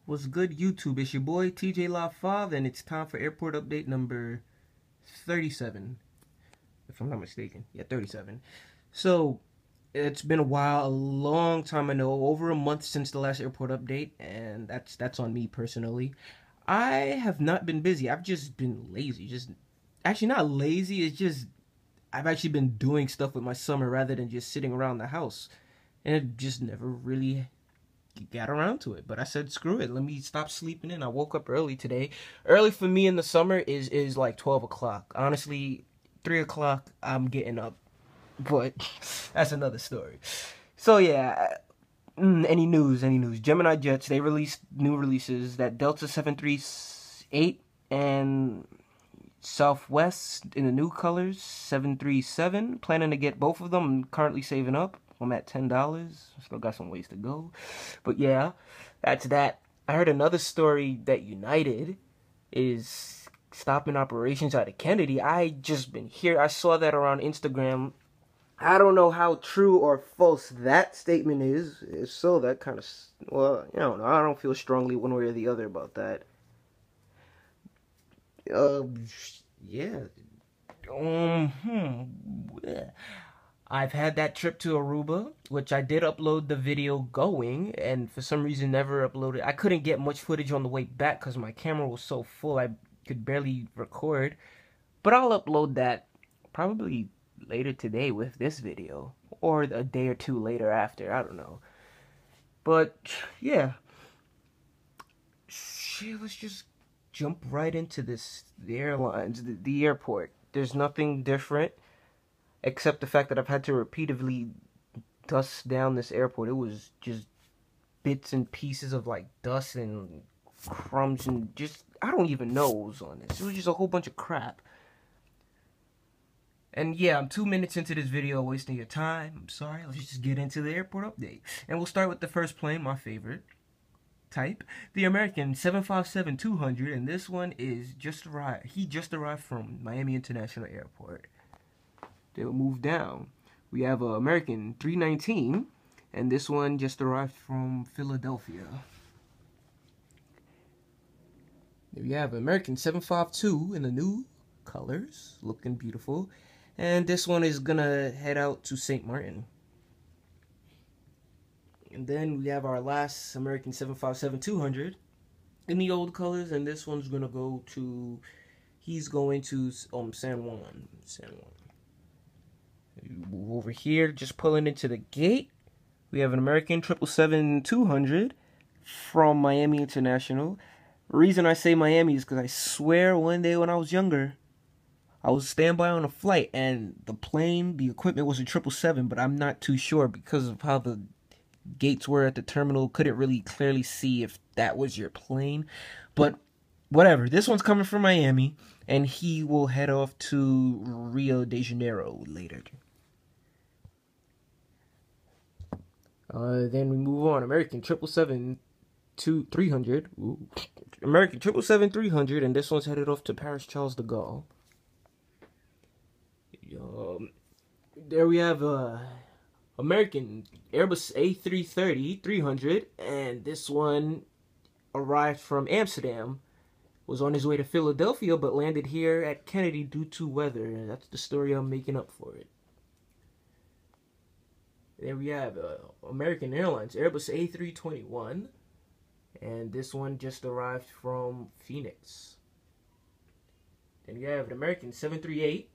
What's good, YouTube? It's your boy TJ Law 5, and it's time for airport update number 37, if I'm not mistaken. Yeah, 37. So, it's been a while, a long time, I know, over a month since the last airport update, and that's on me personally. I have not been busy. I've just been lazy. Just actually not lazy. It's just I've actually been doing stuff with my summer rather than just sitting around the house, and it just never really got around to it. But I said screw it, let me stop sleeping in. I woke up early today. Early for me in the summer is like 12 o'clock. Honestly, 3 o'clock I'm getting up, but that's another story. So yeah, any news, Gemini Jets, they released new releases. That Delta 738 and Southwest in the new colors, 737. Planning to get both of them. I'm currently saving up. I'm at $10. Still got some ways to go. But yeah, that's that. I heard another story that United is stopping operations out of Kennedy. I just been here. I saw that around Instagram. I don't know how true or false that statement is. If so, that kind of, well, I don't know. I don't feel strongly one way or the other about that. Yeah. I've had that trip to Aruba, which I did upload the video going, and for some reason never uploaded. I couldn't get much footage on the way back because my camera was so full I could barely record. But I'll upload that probably later today with this video, or a day or two later after, I don't know. But yeah, shit, let's just jump right into this. The airlines, the airport. There's nothing different except the fact that I've had to repeatedly dust down this airport. It was just bits and pieces of like dust and crumbs and just, I don't even know what was on this. It was just a whole bunch of crap. And yeah, I'm 2 minutes into this video wasting your time. I'm sorry. Let's just get into the airport update. And we'll start with the first plane, my favorite type, the American 757-200, and this one is just arrived. He just arrived from Miami International Airport. They'll move down. We have an American 319, and this one just arrived from Philadelphia. There we have American 752 in the new colors, looking beautiful. And this one is gonna head out to St. Martin. And then we have our last American 757-200 in the old colors, and this one's gonna go to, he's going to San Juan. Over here, just pulling into the gate, we have an American 777-200 from Miami International. The reason I say Miami is because I swear one day when I was younger, I was standby on a flight and the plane, the equipment was a 777, but I'm not too sure because of how the gates were at the terminal. Couldn't really clearly see if that was your plane, but whatever. This one's coming from Miami, and he will head off to Rio de Janeiro later. Then we move on. American 777-300. American 777-300, and this one's headed off to Paris Charles de Gaulle. There we have American Airbus A330-300, and this one arrived from Amsterdam, was on his way to Philadelphia, but landed here at Kennedy due to weather, and that's the story I'm making up for it. There we have American Airlines Airbus A321, and this one just arrived from Phoenix. Then you have an American 738.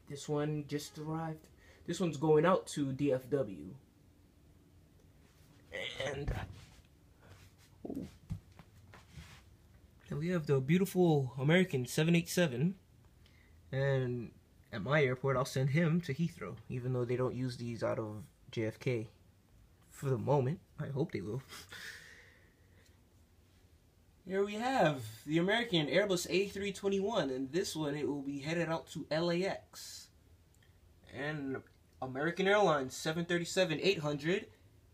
This one just arrived. This one's going out to DFW. And then we have the beautiful American 787. And at my airport, I'll send him to Heathrow, even though they don't use these out of JFK for the moment. I hope they will. Here we have the American Airbus A321, and this one, it will be headed out to LAX. And American Airlines 737-800,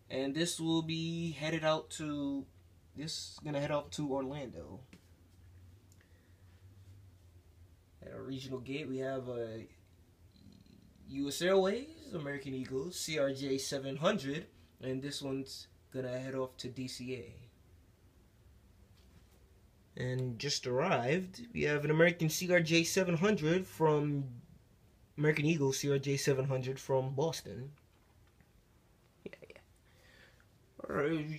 and this will be headed out to, Orlando. At our regional gate, we have a U.S. Airways, American Eagles, CRJ 700, and this one's gonna head off to DCA. And just arrived, we have an American CRJ 700 from American Eagle CRJ 700 from Boston. Yeah. Alright,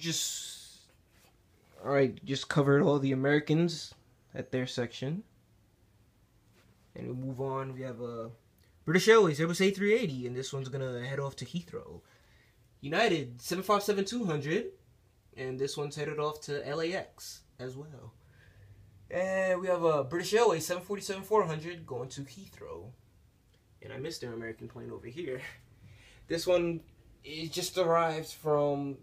just covered all the Americans at their section. And we move on. We have a British Airways Airbus A380, and this one's gonna head off to Heathrow. United 757-200, and this one's headed off to LAX as well. And we have a British Airways 747-400 going to Heathrow. And I missed an American plane over here. This one is just arrived from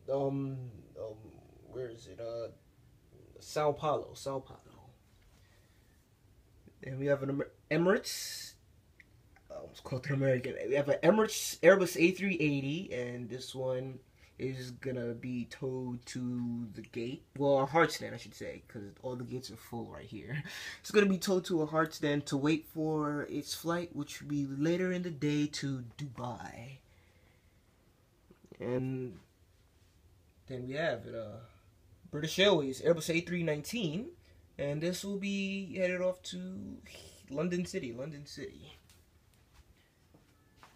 where is it? Sao Paulo. And we have an Emirates. I almost called it American. We have an Emirates Airbus A380, and this one is gonna be towed to the gate. Well, a hard stand, I should say, because all the gates are full right here. It's gonna be towed to a hard stand to wait for its flight, which will be later in the day to Dubai. And then we have it, British Airways Airbus A319, and this will be headed off to London City.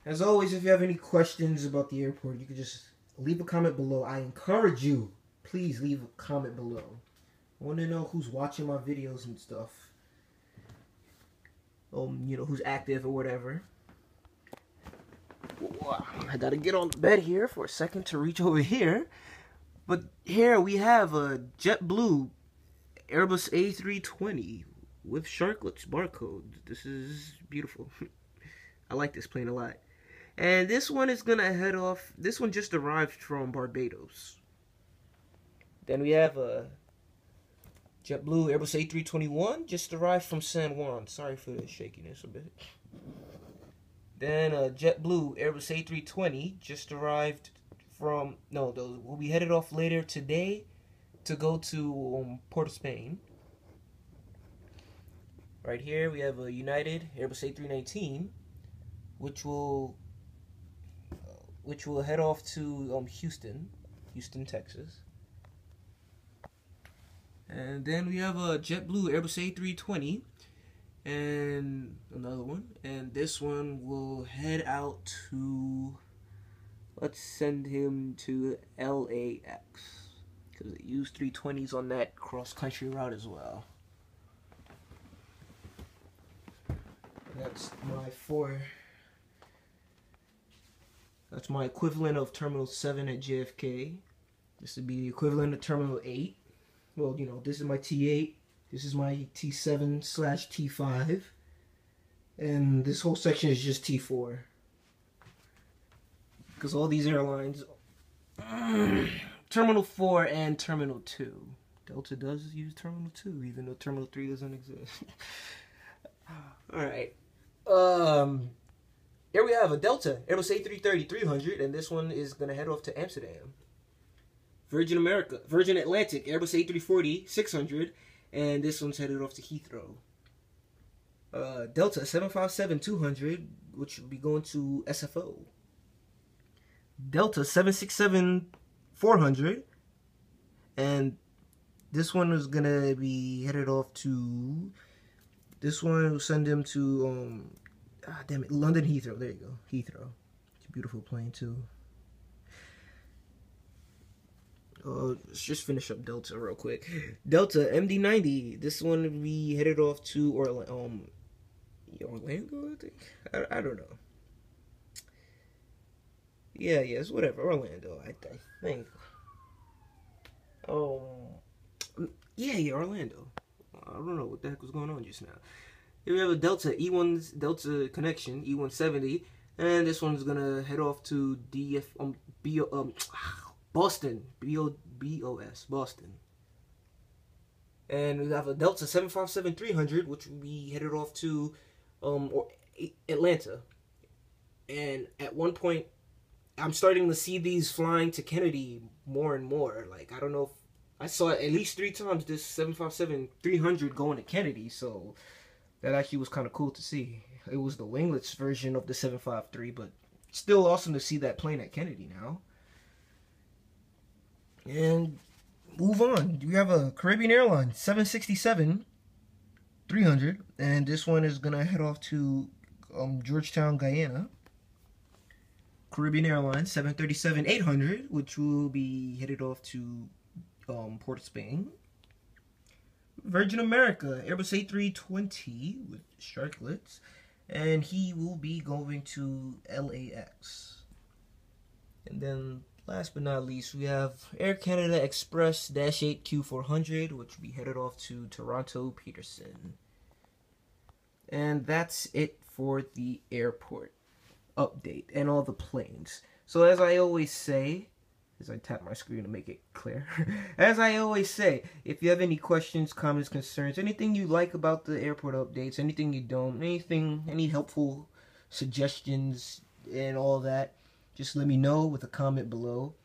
As always, if you have any questions about the airport, you can just leave a comment below. I encourage you, please leave a comment below. I want to know who's watching my videos and stuff. You know, who's active or whatever. I gotta get on the bed here for a second to reach over here. But here we have a JetBlue Airbus A320 with Sharklets barcode. This is beautiful. I like this plane a lot. And this one is gonna head off. This one just arrived from Barbados. Then we have a JetBlue Airbus A321 just arrived from San Juan. Sorry for the shakiness a bit. Then a JetBlue Airbus A320 just arrived from, no, those will be headed off later today to go to Port of Spain. Right here we have a United Airbus A319, which will head off to Houston, Texas. And then we have a JetBlue Airbus A320 and another one, and this one will head out to, let's send him to LAX, because they use 320s on that cross-country route as well. That's my equivalent of Terminal 7 at JFK. This would be the equivalent of Terminal 8. Well, you know, this is my T8. This is my T7/T5. And this whole section is just T4. Because all these airlines, Terminal 4 and Terminal 2. Delta does use Terminal 2, even though Terminal 3 doesn't exist. Alright. Here we have a Delta Airbus A330-300, and this one is going to head off to Amsterdam. Virgin Atlantic Airbus A340-600, and this one's headed off to Heathrow. Delta 757-200, which will be going to SFO. Delta 767-400, and this one is going to be headed off to, this one will send him to, London Heathrow. There you go, Heathrow. It's a beautiful plane too. Let's just finish up Delta real quick. Delta MD-90. This one will be headed off to Orlando, I think. I don't know. Yeah, it's whatever. Orlando, I think. Yeah, Orlando. I don't know what the heck was going on just now. Here we have a Delta Delta Connection E170, and this one's gonna head off to Boston, Boston. And we have a Delta 757-300, which will be headed off to Atlanta. And at one point, I'm starting to see these flying to Kennedy more and more. Like, I don't know if I saw at least 3 times this 757-300 going to Kennedy, so that actually was kind of cool to see. It was the winglets version of the 753, but still awesome to see that plane at Kennedy now. And move on. We have a Caribbean Airlines 767-300, and this one is gonna head off to Georgetown, Guyana. Caribbean Airlines 737-800, which will be headed off to Port of Spain. Virgin America Airbus A320 with Sharklets, and he will be going to LAX. And then last but not least, we have Air Canada Express -8 Q400, which will be headed off to Toronto Peterson. And that's it for the airport update and all the planes. So as I always say, as I tap my screen to make it clear, as I always say, if you have any questions, comments, concerns, anything you like about the airport updates, anything you don't, any helpful suggestions and all that, just let me know with a comment below,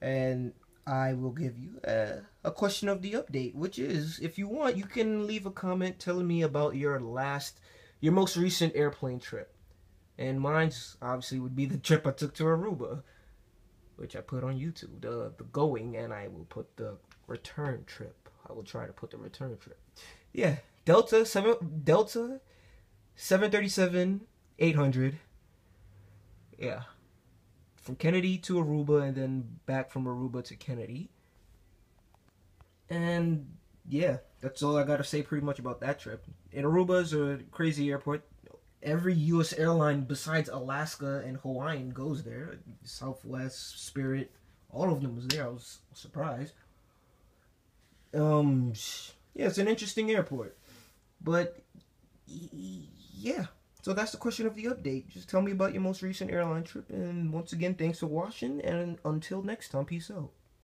and I will give you a question of the update, which is, if you want, you can leave a comment telling me about your most recent airplane trip. And mine's obviously would be the trip I took to Aruba, which I put on YouTube, the going, and I will put the return trip. I will try to put the return trip. Yeah, Delta 737-800. Yeah, from Kennedy to Aruba, and then back from Aruba to Kennedy. And yeah, that's all I gotta say pretty much about that trip. And Aruba is a crazy airport. Every U.S. airline besides Alaska and Hawaiian goes there. Southwest, Spirit, all of them was there. I was surprised. Yeah, it's an interesting airport. But yeah, so that's the question of the update. Just tell me about your most recent airline trip. And once again, thanks for watching. And until next time, peace out.